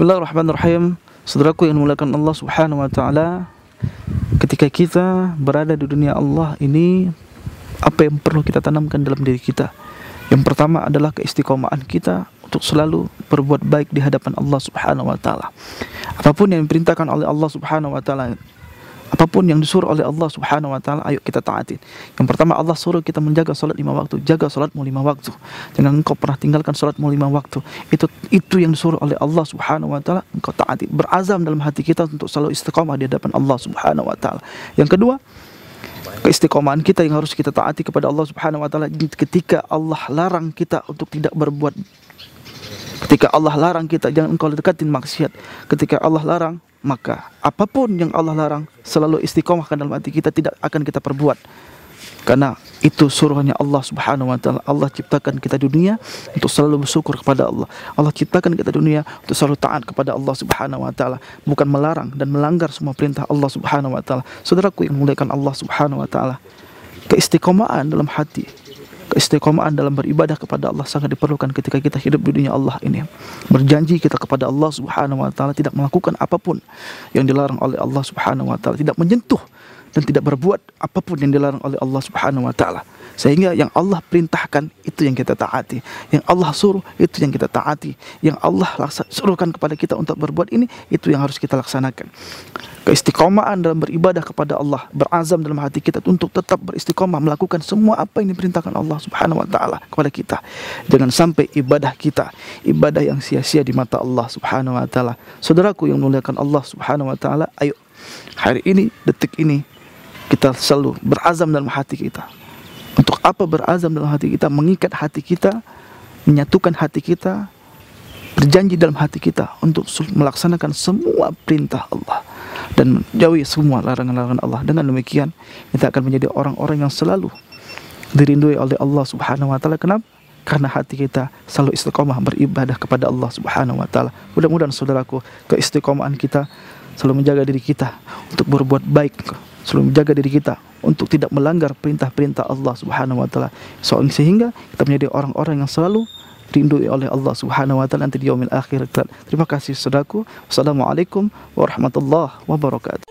Bismillahirrahmanirrahim. Saudaraku yang dimuliakan Allah Subhanahu wa taala, ketika kita berada di dunia Allah ini, apa yang perlu kita tanamkan dalam diri kita? Yang pertama adalah keistiqomahan kita untuk selalu berbuat baik di hadapan Allah Subhanahu wa taala. Apapun yang diperintahkan oleh Allah Subhanahu wa taala, apapun yang disuruh oleh Allah Subhanahu wa taala, ayo kita taati. Yang pertama, Allah suruh kita menjaga salat 5 waktu. Jaga salatmu 5 waktu. Jangan engkau pernah tinggalkan salatmu 5 waktu. Itu yang disuruh oleh Allah Subhanahu wa taala, engkau taati. Berazam dalam hati kita untuk selalu istiqomah di hadapan Allah Subhanahu wa taala. Yang kedua, keistiqomahan kita yang harus kita taati kepada Allah Subhanahu wa taala ketika Allah larang kita untuk tidak berbuat. Ketika Allah larang kita, jangan engkau dekatin maksiat. Ketika Allah larang, maka apapun yang Allah larang, selalu istiqomahkan dalam hati kita, tidak akan kita perbuat. Karena itu suruhannya Allah Subhanahu wa taala. Allah ciptakan kita di dunia untuk selalu bersyukur kepada Allah. Allah ciptakan kita di dunia untuk selalu taat kepada Allah Subhanahu wa taala, bukan melarang dan melanggar semua perintah Allah Subhanahu wa taala. Saudaraku yang memuliakan Allah Subhanahu wa taala, keistiqomahan dalam hati, keistiqomahan dalam beribadah kepada Allah sangat diperlukan ketika kita hidup di dunia Allah ini. Berjanji kita kepada Allah Subhanahu wa taala tidak melakukan apapun yang dilarang oleh Allah Subhanahu wa taala, tidak menyentuh dan tidak berbuat apapun yang dilarang oleh Allah Subhanahu wa taala. Sehingga yang Allah perintahkan itu yang kita taati, yang Allah suruh itu yang kita taati, yang Allah suruhkan kepada kita untuk berbuat ini, itu yang harus kita laksanakan. Keistiqomahan dalam beribadah kepada Allah, berazam dalam hati kita untuk tetap beristiqomah melakukan semua apa yang diperintahkan Allah Subhanahu wa taala kepada kita. Jangan sampai ibadah kita ibadah yang sia-sia di mata Allah Subhanahu wa taala. Saudaraku yang memuliakan Allah Subhanahu wa taala, ayo hari ini, detik ini, kita selalu berazam dalam hati kita. Untuk apa berazam dalam hati kita? Mengikat hati kita, menyatukan hati kita, berjanji dalam hati kita untuk melaksanakan semua perintah Allah dan menjauhi semua larangan-larangan Allah. Dengan demikian kita akan menjadi orang-orang yang selalu dirindui oleh Allah Subhanahu wa taala. Kenapa? Karena hati kita selalu istiqomah beribadah kepada Allah Subhanahu wa taala. Mudah-mudahan saudaraku, keistiqomahan kita selalu menjaga diri kita untuk berbuat baik, selalu menjaga diri kita untuk tidak melanggar perintah-perintah Allah Subhanahu wa taala, sehingga kita menjadi orang-orang yang selalu dirindui oleh Allah Subhanahu wa taala nanti di yaumil akhir. Terima kasih saudaraku. Wassalamualaikum warahmatullahi wabarakatuh.